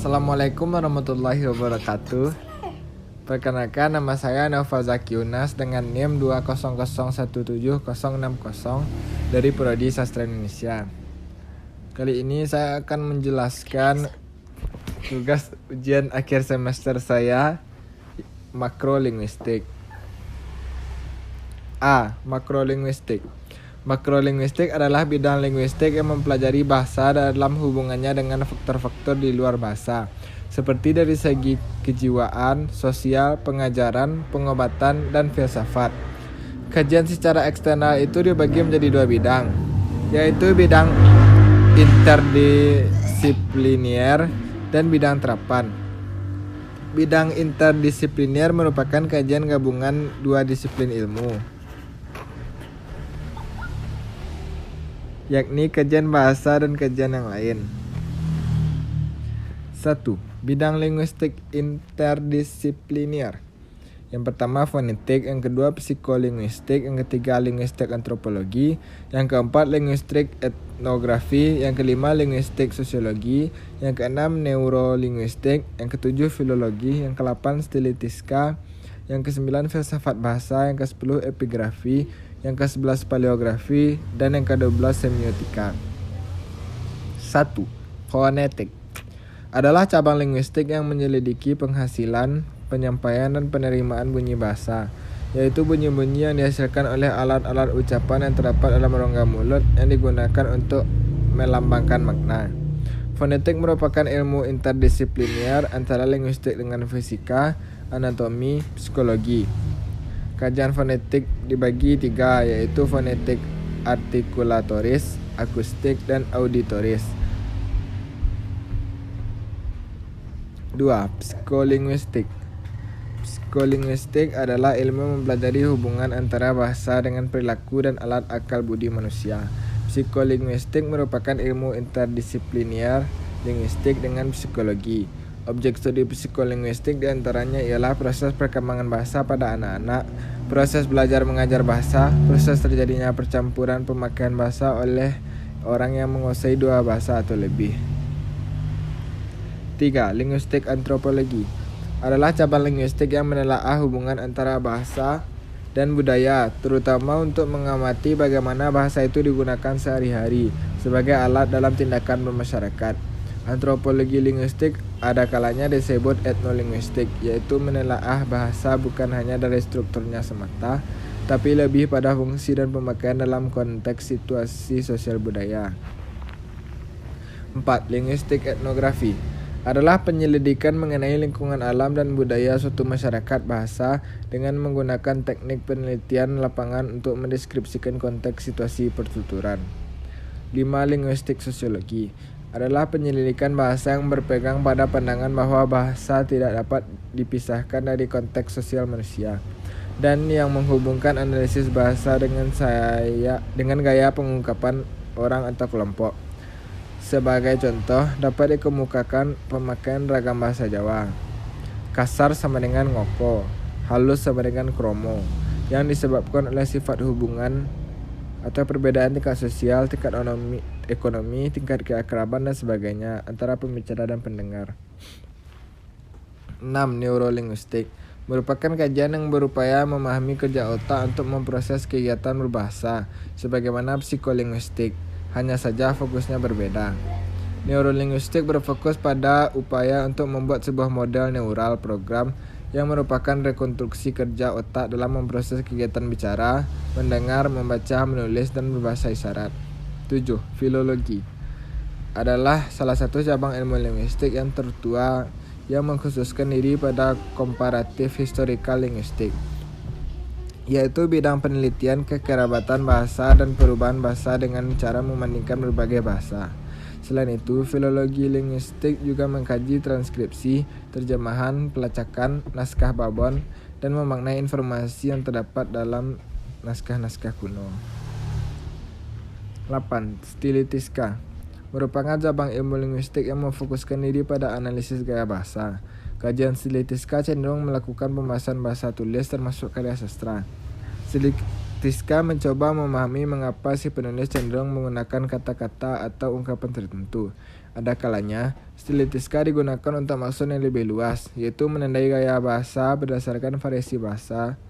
Assalamualaikum warahmatullahi wabarakatuh. Perkenalkan, nama saya Nova Zaki Yunas dengan NIM 200170060 dari Prodi Sastra Indonesia. Kali ini saya akan menjelaskan tugas ujian akhir semester saya, makrolinguistik. A. Makrolinguistik. Makrolinguistik adalah bidang linguistik yang mempelajari bahasa dalam hubungannya dengan faktor-faktor di luar bahasa, seperti dari segi kejiwaan, sosial, pengajaran, pengobatan, dan filsafat. Kajian secara eksternal itu dibagi menjadi dua bidang, yaitu bidang interdisipliner dan bidang terapan. Bidang interdisipliner merupakan kajian gabungan dua disiplin ilmu, yakni kajian bahasa dan kajian yang lain. 1. Bidang linguistik interdisipliner. Yang pertama fonetik, yang kedua psikolinguistik, yang ketiga linguistik antropologi, yang keempat linguistik etnografi, yang kelima linguistik sosiologi, yang keenam neurolinguistik, yang ketujuh filologi, yang ke-8 stilistiska, yang ke-9 filsafat bahasa, yang ke-10 epigrafi, yang ke-11 paleografi, dan yang ke-12 semiotika. 1. Fonetik adalah cabang linguistik yang menyelidiki penghasilan, penyampaian, dan penerimaan bunyi bahasa, yaitu bunyi-bunyi yang dihasilkan oleh alat-alat ucapan yang terdapat dalam rongga mulut yang digunakan untuk melambangkan makna. Fonetik merupakan ilmu interdisipliner antara linguistik dengan fisika, anatomi, psikologi. Kajian fonetik dibagi 3, yaitu fonetik artikulatoris, akustik, dan auditoris. 2. Psikolinguistik. Psikolinguistik adalah ilmu mempelajari hubungan antara bahasa dengan perilaku dan alat akal budi manusia. Psikolinguistik merupakan ilmu interdisipliner linguistik dengan psikologi. Objek studi psikolinguistik diantaranya ialah proses perkembangan bahasa pada anak-anak, proses belajar mengajar bahasa, proses terjadinya percampuran pemakaian bahasa oleh orang yang menguasai dua bahasa atau lebih. 3. Linguistik antropologi adalah cabang linguistik yang menelaah hubungan antara bahasa dan budaya, terutama untuk mengamati bagaimana bahasa itu digunakan sehari-hari sebagai alat dalam tindakan bermasyarakat. Antropologi linguistik ada kalanya disebut etnolinguistik, yaitu menelaah bahasa bukan hanya dari strukturnya semata, tapi lebih pada fungsi dan pemakaian dalam konteks situasi sosial budaya. 4. Linguistik etnografi adalah penyelidikan mengenai lingkungan alam dan budaya suatu masyarakat bahasa dengan menggunakan teknik penelitian lapangan untuk mendeskripsikan konteks situasi pertuturan. 5. Linguistik sosiologi adalah penyelidikan bahasa yang berpegang pada pandangan bahwa bahasa tidak dapat dipisahkan dari konteks sosial manusia, dan yang menghubungkan analisis bahasa dengan gaya pengungkapan orang atau kelompok. Sebagai contoh, dapat dikemukakan pemakaian ragam bahasa Jawa. Kasar sama dengan ngoko, halus sama dengan kromo, yang disebabkan oleh sifat hubungan atau perbedaan tingkat sosial, tingkat ekonomi, tingkat keakraban, dan sebagainya antara pembicara dan pendengar. 6. Neurolinguistik merupakan kajian yang berupaya memahami kerja otak untuk memproses kegiatan berbahasa, sebagaimana psikolinguistik, hanya saja fokusnya berbeda. Neurolinguistik berfokus pada upaya untuk membuat sebuah model neural program yang merupakan rekonstruksi kerja otak dalam memproses kegiatan bicara, mendengar, membaca, menulis, dan berbahasa isyarat. 7. Filologi adalah salah satu cabang ilmu linguistik yang tertua yang mengkhususkan diri pada komparatif historical linguistik, yaitu bidang penelitian kekerabatan bahasa dan perubahan bahasa dengan cara membandingkan berbagai bahasa. Selain itu, filologi linguistik juga mengkaji transkripsi, terjemahan, pelacakan, naskah babon, dan memaknai informasi yang terdapat dalam naskah-naskah kuno. 8. Stilistiska merupakan cabang ilmu linguistik yang memfokuskan diri pada analisis gaya bahasa. Kajian stilistiska cenderung melakukan pembahasan bahasa tulis termasuk karya sastra. Tiska mencoba memahami mengapa si penulis cenderung menggunakan kata-kata atau ungkapan tertentu. Ada kalanya, stilistiska digunakan untuk maksud yang lebih luas, yaitu menandai gaya bahasa berdasarkan variasi bahasa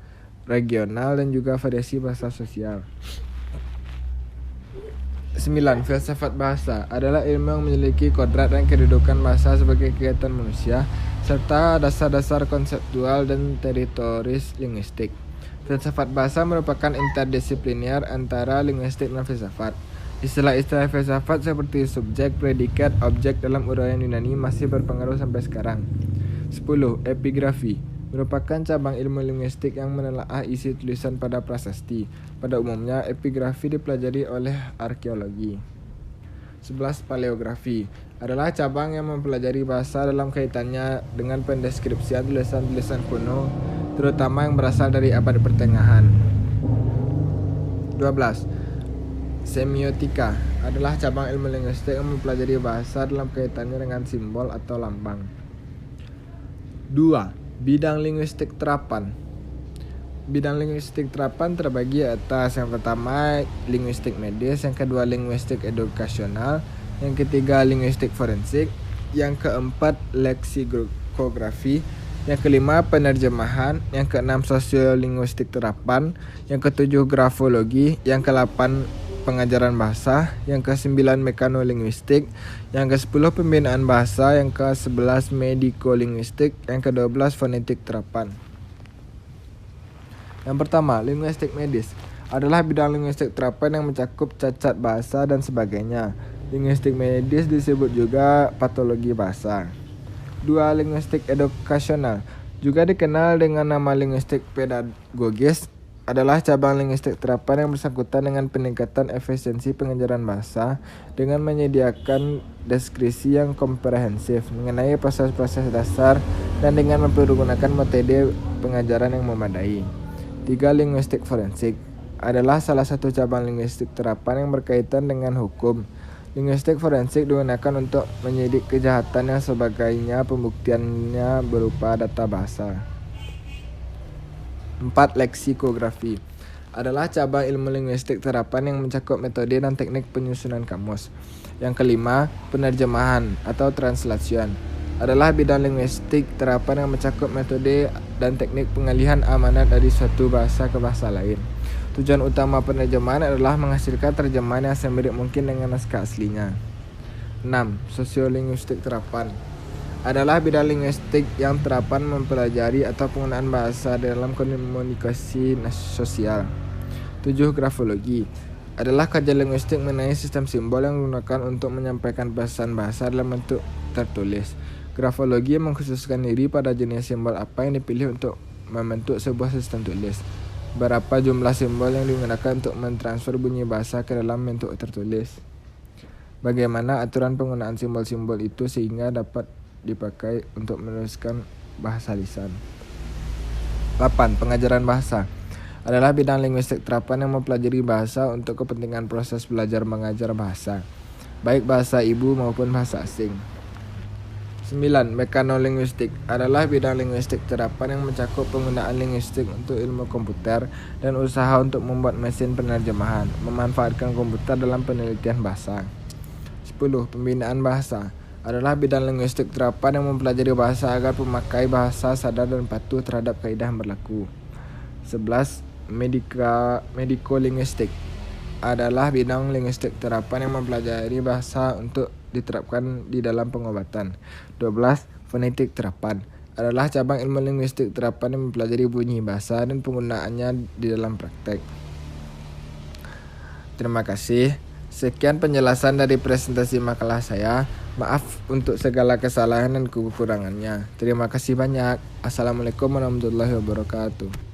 regional dan juga variasi bahasa sosial. 9. Filsafat bahasa adalah ilmu yang memiliki kodrat dan kedudukan bahasa sebagai kegiatan manusia, serta dasar-dasar konseptual dan teritoris linguistik. Filsafat bahasa merupakan interdisipliner antara linguistik dan filsafat. Istilah-istilah filsafat seperti subjek, predikat, objek dalam uraian Yunani masih berpengaruh sampai sekarang. 10. Epigrafi merupakan cabang ilmu linguistik yang menelaah isi tulisan pada prasasti. Pada umumnya, epigrafi dipelajari oleh arkeologi. 11. Paleografi adalah cabang yang mempelajari bahasa dalam kaitannya dengan pendeskripsian tulisan-tulisan kuno, terutama yang berasal dari abad pertengahan. 12. Semiotika adalah cabang ilmu linguistik yang mempelajari bahasa dalam kaitannya dengan simbol atau lambang. 2. Bidang linguistik terapan. Bidang linguistik terapan terbagi atas: yang pertama linguistik medis, yang kedua linguistik edukasional, yang ketiga linguistik forensik, yang keempat leksikografi, yang kelima penerjemahan, yang keenam sosiolinguistik terapan, yang ketujuh grafologi, yang kedelapan pengajaran bahasa, yang ke-9 mekanolinguistik, yang ke-10 pembinaan bahasa, yang ke-11 medikolinguistik, yang ke-12 fonetik terapan. Yang pertama, linguistik medis adalah bidang linguistik terapan yang mencakup cacat bahasa dan sebagainya. Linguistik medis disebut juga patologi bahasa. 2. Linguistik edukasional, juga dikenal dengan nama linguistik pedagogis, adalah cabang linguistik terapan yang bersangkutan dengan peningkatan efisiensi pengajaran bahasa dengan menyediakan deskripsi yang komprehensif mengenai proses-proses dasar dan dengan mempergunakan metode pengajaran yang memadai. 3. Linguistik forensik adalah salah satu cabang linguistik terapan yang berkaitan dengan hukum. Linguistik forensik digunakan untuk menyidik kejahatan yang sebagainya pembuktiannya berupa data bahasa. 4. Leksikografi adalah cabang ilmu linguistik terapan yang mencakup metode dan teknik penyusunan kamus. Yang kelima, penerjemahan atau translation adalah bidang linguistik terapan yang mencakup metode dan teknik pengalihan amanat dari suatu bahasa ke bahasa lain. Tujuan utama penerjemahan adalah menghasilkan terjemahan yang semirip mungkin dengan naskah aslinya. 6. Sosiolinguistik terapan adalah bidang linguistik yang terapan mempelajari atau penggunaan bahasa dalam komunikasi sosial. 7. Grafologi adalah kajian linguistik mengenai sistem simbol yang digunakan untuk menyampaikan pesan bahasa dalam bentuk tertulis. Grafologi mengkhususkan diri pada jenis simbol apa yang dipilih untuk membentuk sebuah sistem tulis. Berapa jumlah simbol yang digunakan untuk mentransfer bunyi bahasa ke dalam bentuk tertulis. Bagaimana aturan penggunaan simbol-simbol itu sehingga dapat dipakai untuk menuliskan bahasa lisan. 8. Pengajaran bahasa adalah bidang linguistik terapan yang mempelajari bahasa untuk kepentingan proses belajar mengajar bahasa, baik bahasa ibu maupun bahasa asing. 9. Mekanolinguistik adalah bidang linguistik terapan yang mencakup penggunaan linguistik untuk ilmu komputer dan usaha untuk membuat mesin penerjemahan, memanfaatkan komputer dalam penelitian bahasa. 10. Pembinaan bahasa adalah bidang linguistik terapan yang mempelajari bahasa agar pemakai bahasa sadar dan patuh terhadap kaidah yang berlaku. 11. Medikolinguistik adalah bidang linguistik terapan yang mempelajari bahasa untuk diterapkan di dalam pengobatan. 12. Fonetik terapan adalah cabang ilmu linguistik terapan yang mempelajari bunyi bahasa dan penggunaannya di dalam praktek. Terima kasih. Sekian penjelasan dari presentasi makalah saya. Maaf untuk segala kesalahan dan kekurangannya. Terima kasih banyak. Assalamualaikum warahmatullahi wabarakatuh.